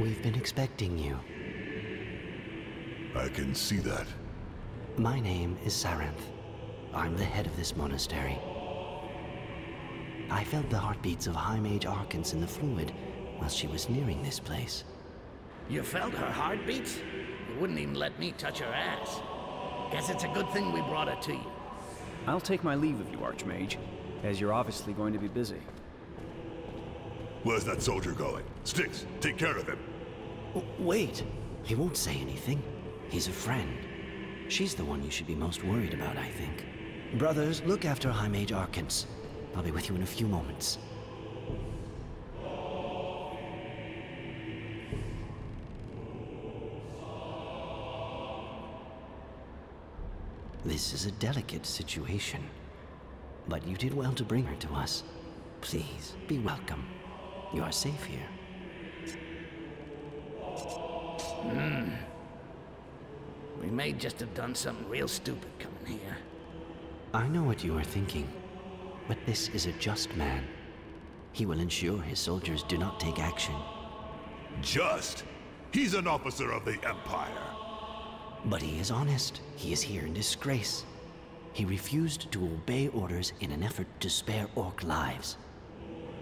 We've been expecting you. I can see that. My name is Saranth. I'm the head of this monastery. I felt the heartbeats of High Mage Arkans in the fluid while she was nearing this place. You felt her heartbeats? You wouldn't even let me touch her ass. Guess it's a good thing we brought her to you. I'll take my leave of you, Archmage, as you're obviously going to be busy. Where's that soldier going? Styx, take care of him. Wait! He won't say anything. He's a friend. She's the one you should be most worried about, I think. Brothers, look after High Mage Arkans. I'll be with you in a few moments. This is a delicate situation, but you did well to bring her to us. Please, be welcome. You are safe here. We may just have done something real stupid coming here. I know what you are thinking, but this is a just man. He will ensure his soldiers do not take action. Just? He's an officer of the Empire. But he is honest. He is here in disgrace. He refused to obey orders in an effort to spare Orc lives.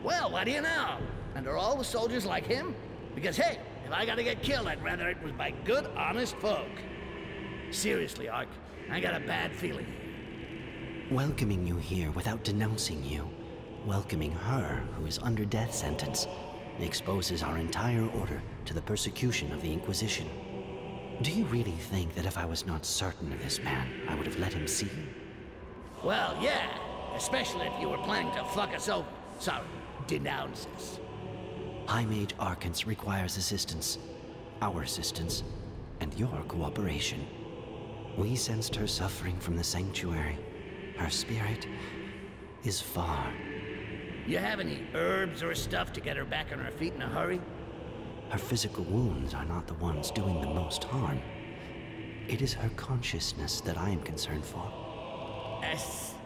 Well, what do you know? And are all the soldiers like him? Because hey, if I gotta get killed, I'd rather it was by good, honest folk. Seriously, Ark, I got a bad feeling here. Welcoming you here without denouncing you, welcoming her who is under death sentence, exposes our entire order to the persecution of the Inquisition. Do you really think that if I was not certain of this man, I would have let him see you? Well, yeah, especially if you were planning to fuck us over. Sorry, denounce us. High Mage Arkans requires assistance. Our assistance, and your cooperation. We sensed her suffering from the sanctuary. Her spirit is far. You have any herbs or stuff to get her back on her feet in a hurry? Her physical wounds are not the ones doing the most harm. It is her consciousness that I am concerned for.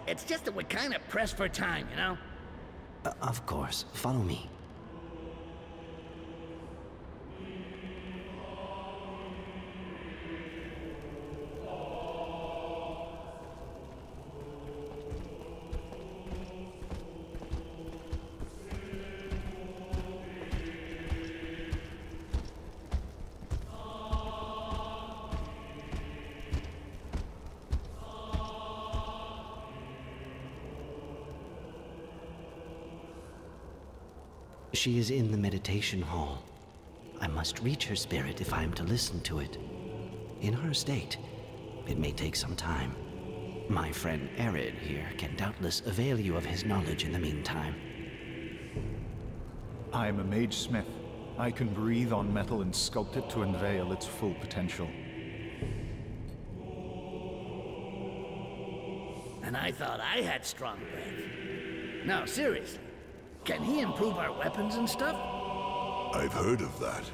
It's just that we're kind of pressed for time, you know? Of course. Follow me. She is in the meditation hall. I must reach her spirit if I am to listen to it. In her state, it may take some time. My friend Arid here can doubtless avail you of his knowledge in the meantime. I am a mage smith. I can breathe on metal and sculpt it to unveil its full potential. And I thought I had strong breath. No, seriously. Can he improve our weapons and stuff? I've heard of that.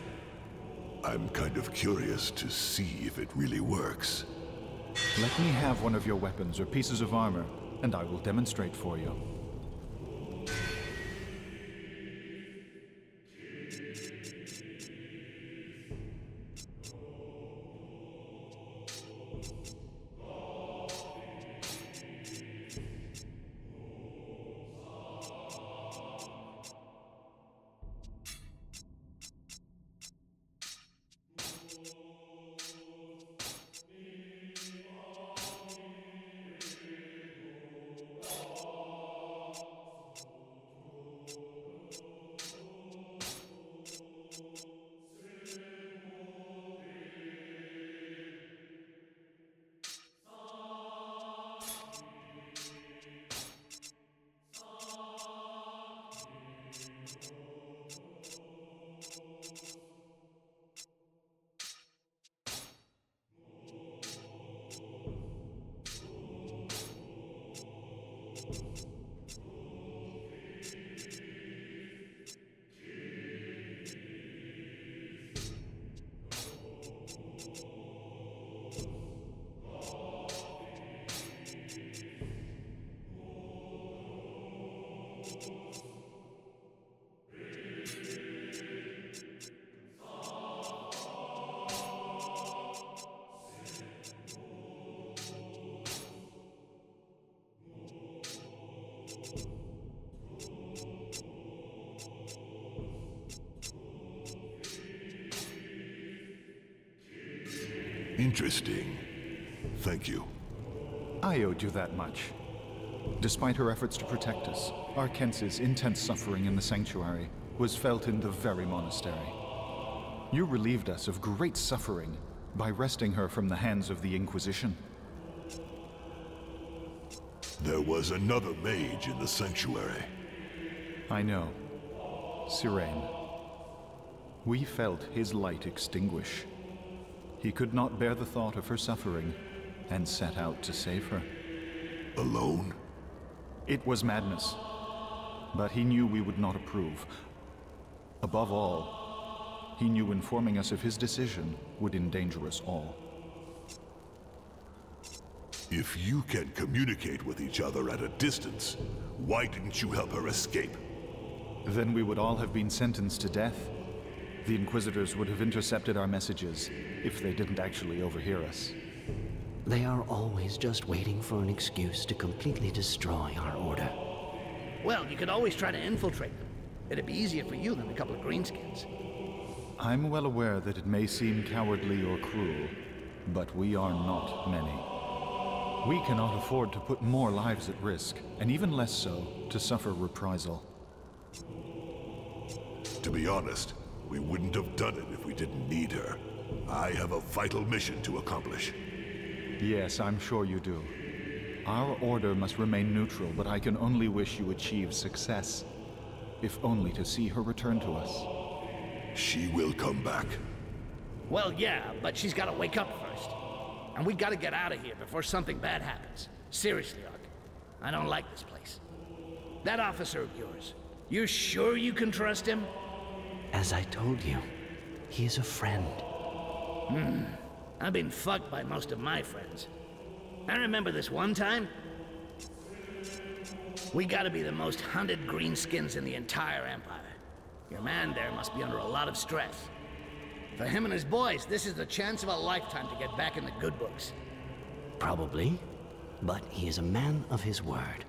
I'm kind of curious to see if it really works. Let me have one of your weapons or pieces of armor, and I will demonstrate for you. Interesting. Thank you. I owed you that much. Despite her efforts to protect us, Arkence's intense suffering in the Sanctuary was felt in the very monastery. You relieved us of great suffering by wresting her from the hands of the Inquisition. There was another mage in the Sanctuary. I know. Sirene. We felt his light extinguish. He could not bear the thought of her suffering, and set out to save her. Alone? It was madness, but he knew we would not approve. Above all, he knew informing us of his decision would endanger us all. If you can communicate with each other at a distance, why didn't you help her escape? Then we would all have been sentenced to death. The Inquisitors would have intercepted our messages if they didn't actually overhear us. They are always just waiting for an excuse to completely destroy our order. Well, you could always try to infiltrate them. It'd be easier for you than a couple of greenskins. I'm well aware that it may seem cowardly or cruel, but we are not many. We cannot afford to put more lives at risk, and even less so to suffer reprisal. To be honest, we wouldn't have done it if we didn't need her. I have a vital mission to accomplish. Yes, I'm sure you do. Our order must remain neutral, but I can only wish you achieve success. If only to see her return to us. She will come back. Well, yeah, but she's gotta wake up first. And we gotta get out of here before something bad happens. Seriously, Ark. I don't like this place. That officer of yours, you sure you can trust him? As I told you, he is a friend. I've been fucked by most of my friends. I remember this one time. We gotta be the most hunted greenskins in the entire Empire. Your man there must be under a lot of stress. For him and his boys, this is the chance of a lifetime to get back in the good books. Probably, but he is a man of his word.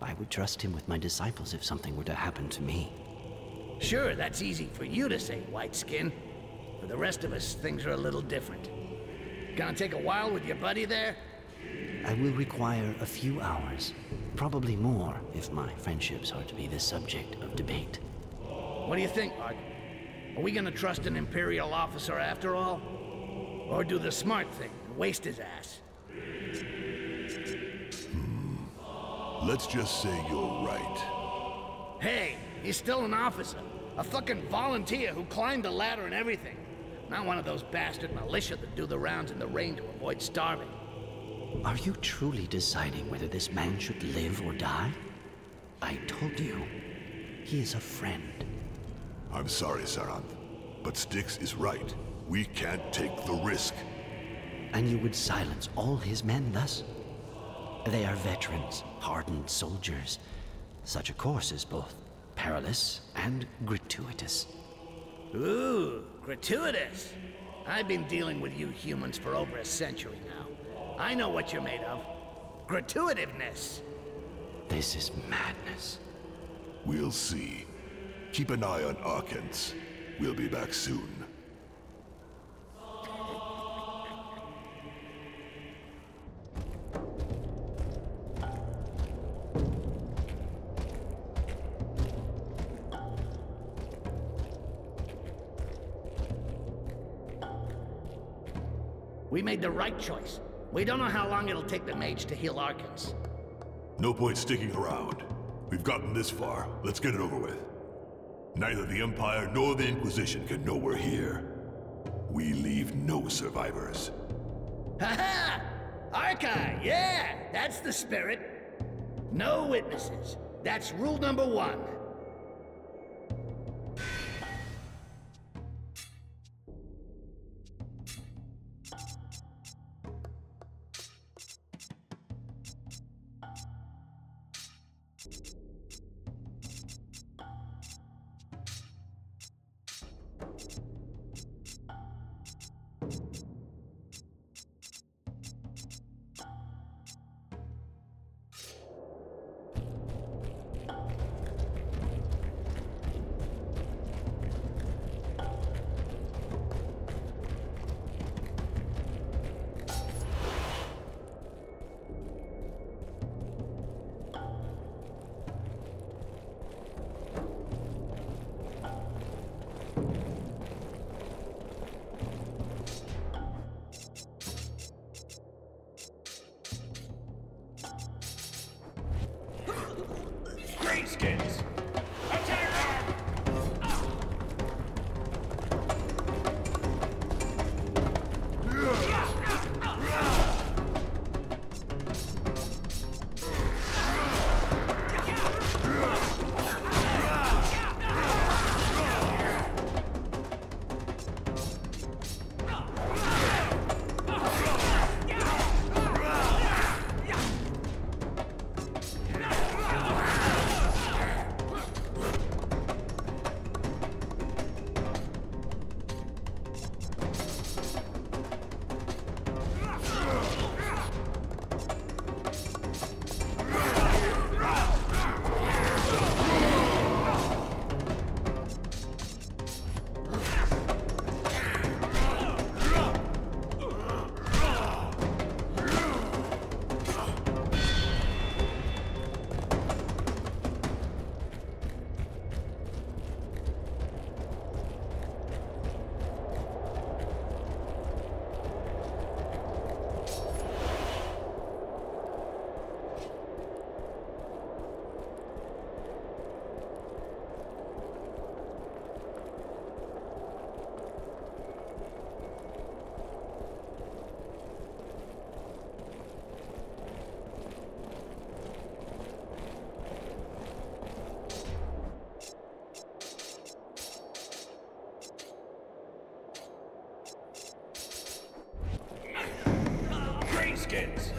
I would trust him with my disciples if something were to happen to me. Sure, that's easy for you to say, white skin. For the rest of us, things are a little different. Gonna take a while with your buddy there? I will require a few hours, probably more if my friendships are to be the subject of debate. What do you think, Ark? Are we gonna trust an Imperial officer after all? Or do the smart thing and waste his ass? Let's just say you're right. Hey, he's still an officer. A fucking volunteer who climbed the ladder and everything. Not one of those bastard militia that do the rounds in the rain to avoid starving. Are you truly deciding whether this man should live or die? I told you, he is a friend. I'm sorry, Saranth, but Styx is right. We can't take the risk. And you would silence all his men thus? They are veterans, hardened soldiers. Such a course is both perilous and gratuitous. Ooh, gratuitous. I've been dealing with you humans for over a century now. I know what you're made of. Gratuitiveness. This is madness. We'll see. Keep an eye on Arkens. We'll be back soon. We made the right choice. We don't know how long it'll take the mage to heal Arkens. No point sticking around. We've gotten this far. Let's get it over with. Neither the Empire nor the Inquisition can know we're here. We leave no survivors. Ha-ha! Archive, yeah! That's the spirit. No witnesses. That's rule number 1. begins.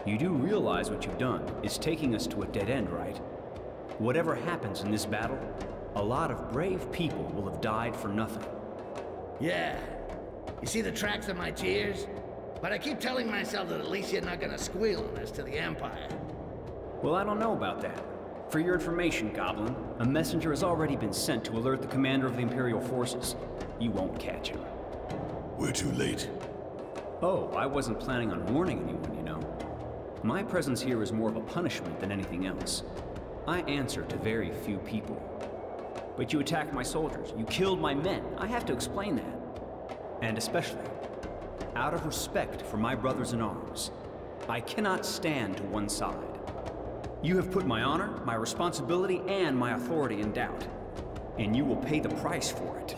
You do realize what you've done is taking us to a dead end, right? Whatever happens in this battle, a lot of brave people will have died for nothing. Yeah. You see the tracks of my tears? But I keep telling myself that at least you're not gonna squeal on us to the Empire. Well, I don't know about that. For your information, Goblin, a messenger has already been sent to alert the commander of the Imperial forces. You won't catch him. We're too late. Oh, I wasn't planning on warning anyone, you know. My presence here is more of a punishment than anything else. I answer to very few people. But you attacked my soldiers. You killed my men. I have to explain that. And especially, out of respect for my brothers in arms, I cannot stand to one side. You have put my honor, my responsibility, and my authority in doubt. And you will pay the price for it.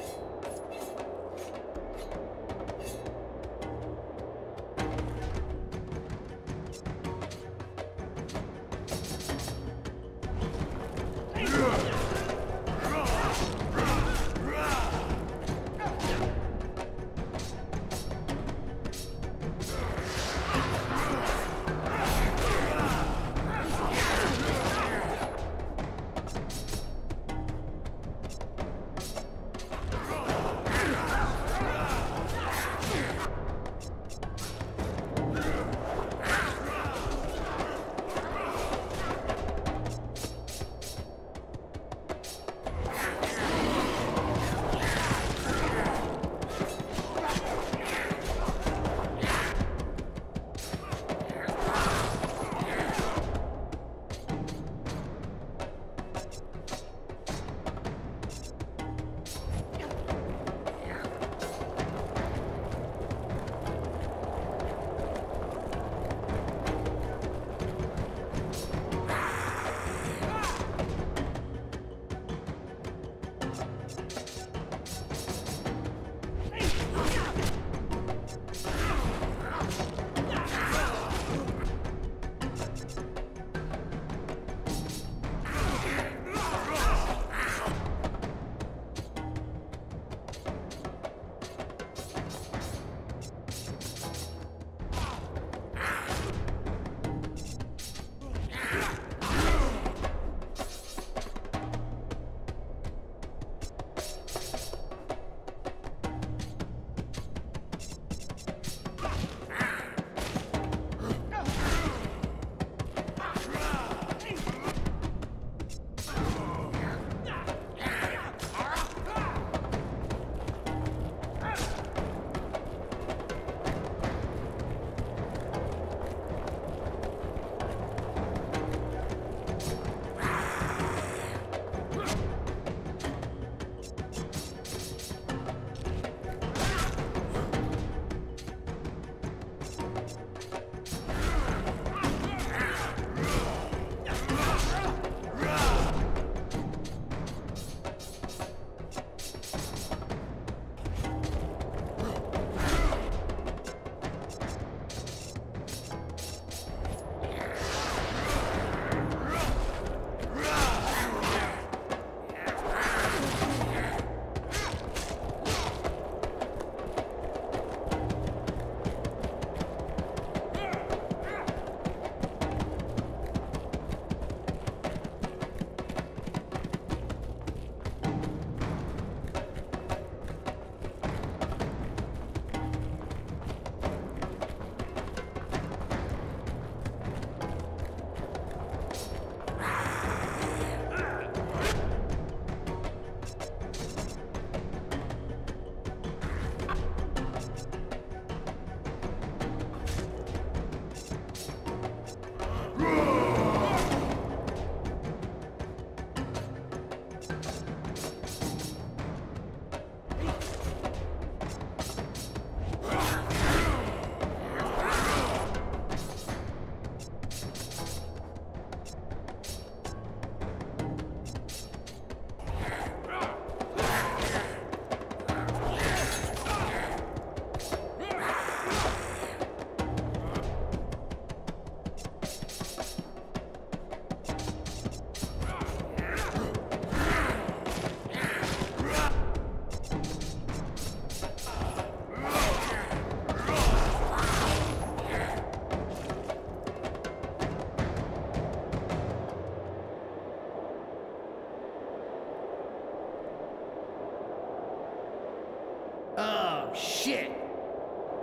shit.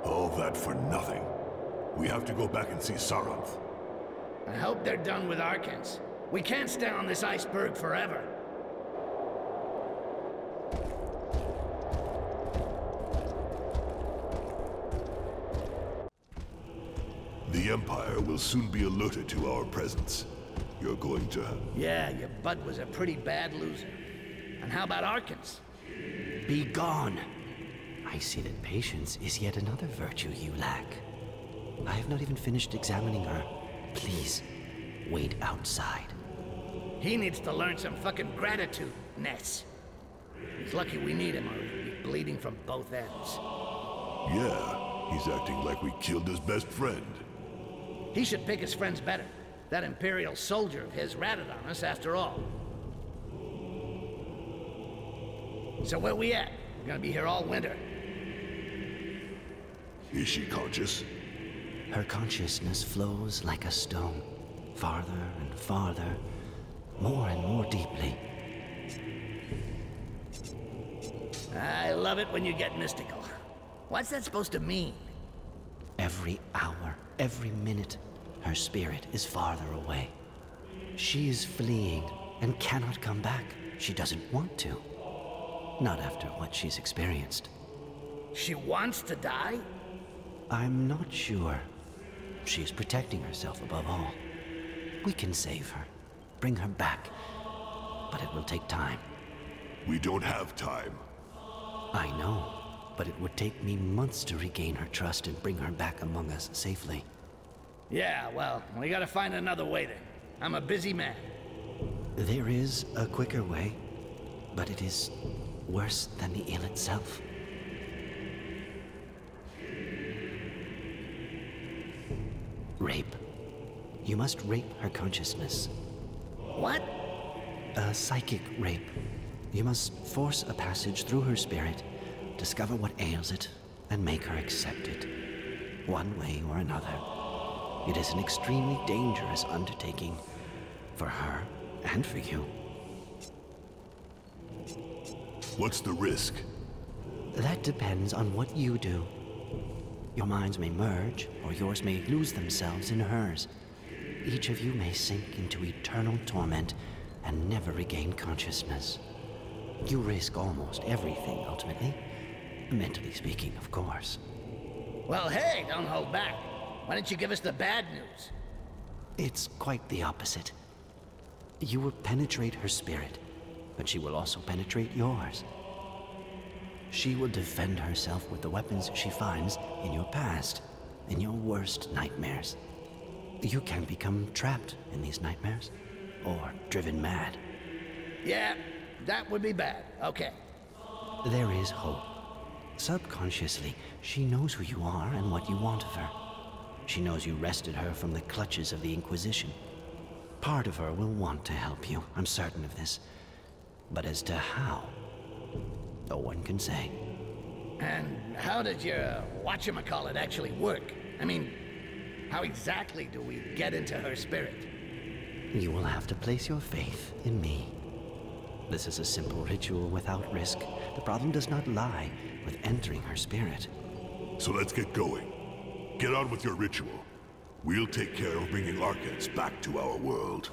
All that for nothing. We have to go back and see Saranth. I hope they're done with Arkans. We can't stay on this iceberg forever. The Empire will soon be alerted to our presence. You're going to... Yeah, your bud was a pretty bad loser. And how about Arkans? Be gone! I see that patience is yet another virtue you lack. I have not even finished examining her. Please, wait outside. He needs to learn some fucking gratitude, Ness. He's lucky we need him or he'd be bleeding from both ends. Yeah, he's acting like we killed his best friend. He should pick his friends better. That Imperial soldier of his ratted on us after all. So where we at? We're gonna be here all winter. Is she conscious? Her consciousness flows like a stone, farther and farther, more and more deeply. I love it when you get mystical. What's that supposed to mean? Every hour, every minute, her spirit is farther away. She is fleeing and cannot come back. She doesn't want to. Not after what she's experienced. She wants to die? I'm not sure. She is protecting herself above all. We can save her, bring her back, but it will take time. We don't have time. I know, but it would take me months to regain her trust and bring her back among us safely. Yeah, well, we gotta find another way then. I'm a busy man. There is a quicker way, but it is worse than the ill itself. Rape. You must rape her consciousness. What? A psychic rape. You must force a passage through her spirit, discover what ails it, and make her accept it. One way or another. It is an extremely dangerous undertaking. For her, and for you. What's the risk? That depends on what you do. Your minds may merge, or yours may lose themselves in hers. Each of you may sink into eternal torment and never regain consciousness. You risk almost everything, ultimately. Mentally speaking, of course. Well, hey, don't hold back. Why don't you give us the bad news? It's quite the opposite. You will penetrate her spirit, but she will also penetrate yours. She will defend herself with the weapons she finds in your past, in your worst nightmares. You can become trapped in these nightmares, or driven mad. Yeah, that would be bad. Okay. There is hope. Subconsciously, she knows who you are and what you want of her. She knows you wrested her from the clutches of the Inquisition. Part of her will want to help you, I'm certain of this. But as to how, no one can say. And how did your whatchamacallit actually work? I mean, how exactly do we get into her spirit? You will have to place your faith in me. This is a simple ritual without risk. The problem does not lie with entering her spirit. So let's get going. Get on with your ritual. We'll take care of bringing Arkans back to our world.